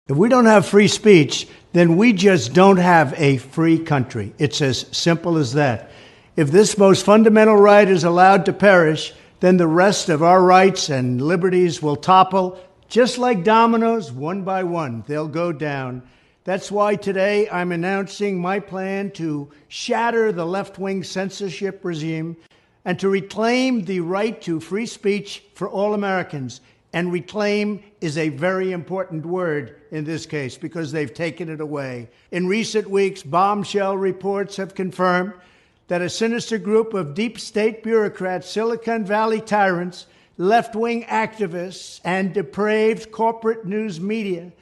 If we don't have free speech, then we just don't have a free country. It's as simple as that. If this most fundamental right is allowed to perish, then the rest of our rights and liberties will topple, just like dominoes, one by one. They'll go down. That's why today I'm announcing my plan to shatter the left-wing censorship regime and to reclaim the right to free speech for all Americans. And reclaim is a very important word in this case because they've taken it away. In recent weeks, bombshell reports have confirmed that a sinister group of deep state bureaucrats, Silicon Valley tyrants, left-wing activists, and depraved corporate news media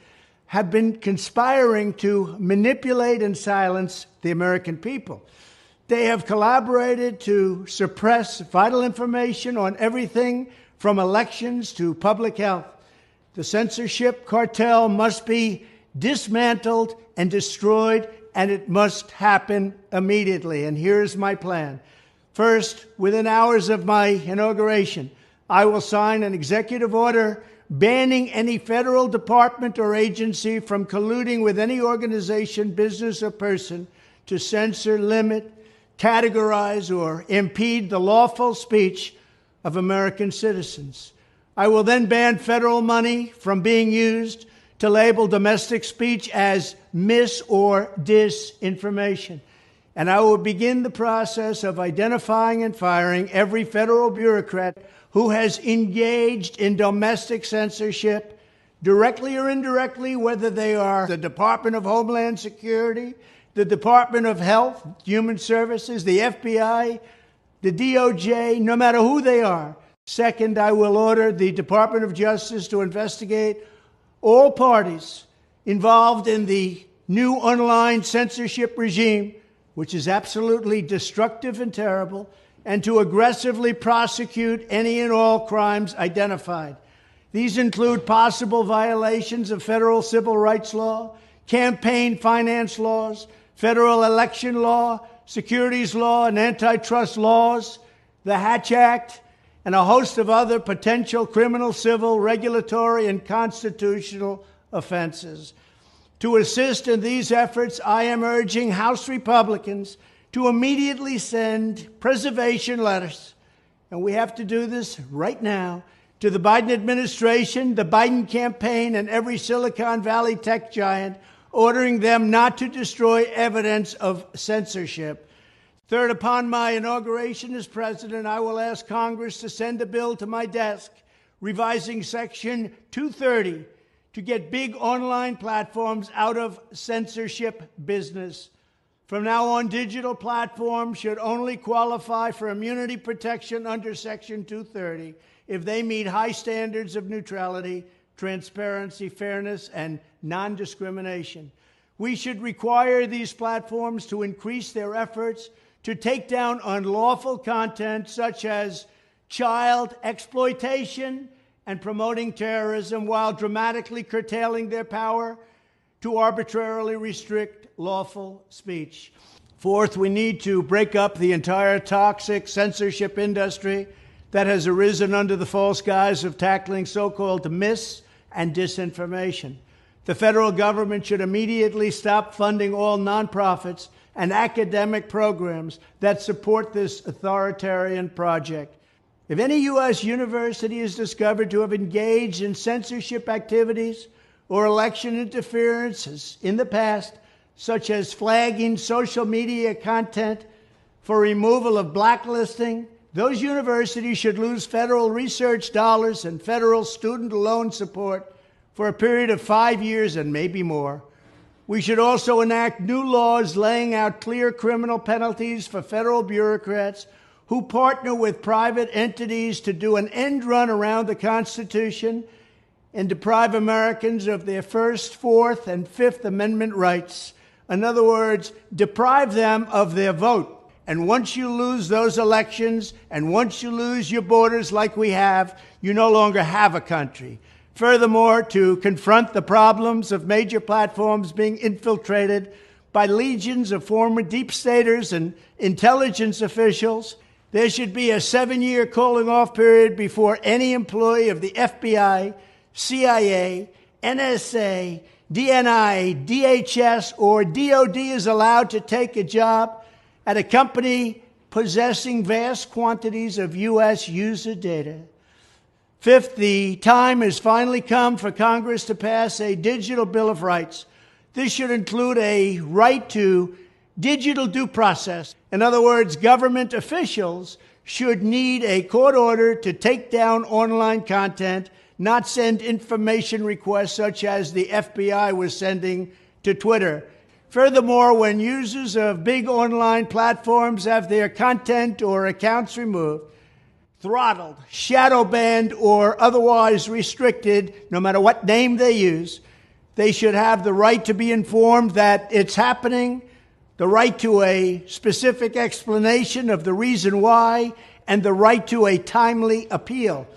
have been conspiring to manipulate and silence the American people. They have collaborated to suppress vital information on everything from elections to public health. The censorship cartel must be dismantled and destroyed, and it must happen immediately. And here's my plan. First, within hours of my inauguration, I will sign an executive order banning any federal department or agency from colluding with any organization, business, or person to censor, limit, categorize, or impede the lawful speech of American citizens. I will then ban federal money from being used to label domestic speech as mis- or disinformation. And I will begin the process of identifying and firing every federal bureaucrat who has engaged in domestic censorship, directly or indirectly, whether they are the Department of Homeland Security, the Department of Health, Human Services, the FBI, the DOJ, no matter who they are. Second, I will order the Department of Justice to investigate all parties involved in the new online censorship regime, which is absolutely destructive and terrible, and to aggressively prosecute any and all crimes identified. These include possible violations of federal civil rights law, campaign finance laws, federal election law, securities law, and antitrust laws, the Hatch Act, and a host of other potential criminal, civil, regulatory, and constitutional offenses. To assist in these efforts, I am urging House Republicans to immediately send preservation letters, and we have to do this right now, to the Biden administration, the Biden campaign, and every Silicon Valley tech giant, ordering them not to destroy evidence of censorship. Third, upon my inauguration as president, I will ask Congress to send a bill to my desk revising Section 230 to get big online platforms out of censorship business. From now on, digital platforms should only qualify for immunity protection under Section 230 if they meet high standards of neutrality, transparency, fairness, and non-discrimination. We should require these platforms to increase their efforts to take down unlawful content such as child exploitation and promoting terrorism, while dramatically curtailing their power to arbitrarily restrict lawful speech. Fourth, we need to break up the entire toxic censorship industry that has arisen under the false guise of tackling so-called mis- and disinformation. The federal government should immediately stop funding all nonprofits and academic programs that support this authoritarian project. If any U.S. university is discovered to have engaged in censorship activities or election interferences in the past, such as flagging social media content for removal of blacklisting, those universities should lose federal research dollars and federal student loan support for a period of 5 years and maybe more. We should also enact new laws laying out clear criminal penalties for federal bureaucrats who partner with private entities to do an end run around the Constitution and deprive Americans of their First, Fourth, and Fifth Amendment rights. In other words, deprive them of their vote. And once you lose those elections, and once you lose your borders like we have, you no longer have a country. Furthermore, to confront the problems of major platforms being infiltrated by legions of former deep staters and intelligence officials, there should be a 7-year calling-off period before any employee of the FBI, CIA, NSA, DNI, DHS, or DOD is allowed to take a job at a company possessing vast quantities of U.S. user data. Fifth, the time has finally come for Congress to pass a digital Bill of Rights. This should include a right to digital due process. In other words, government officials should need a court order to take down online content, not send information requests such as the FBI was sending to Twitter. Furthermore, when users of big online platforms have their content or accounts removed, throttled, shadow banned, or otherwise restricted, no matter what name they use, they should have the right to be informed that it's happening, the right to a specific explanation of the reason why, and the right to a timely appeal.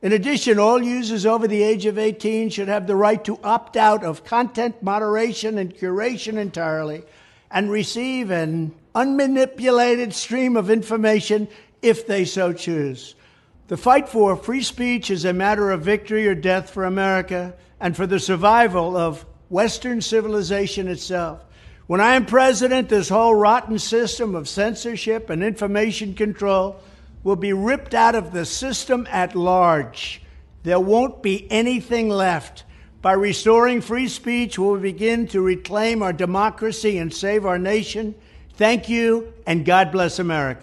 In addition, all users over the age of 18 should have the right to opt out of content moderation and curation entirely and receive an unmanipulated stream of information if they so choose. The fight for free speech is a matter of victory or death for America and for the survival of Western civilization itself. When I am president, this whole rotten system of censorship and information control will be ripped out of the system at large. There won't be anything left. By restoring free speech, we'll begin to reclaim our democracy and save our nation. Thank you, and God bless America.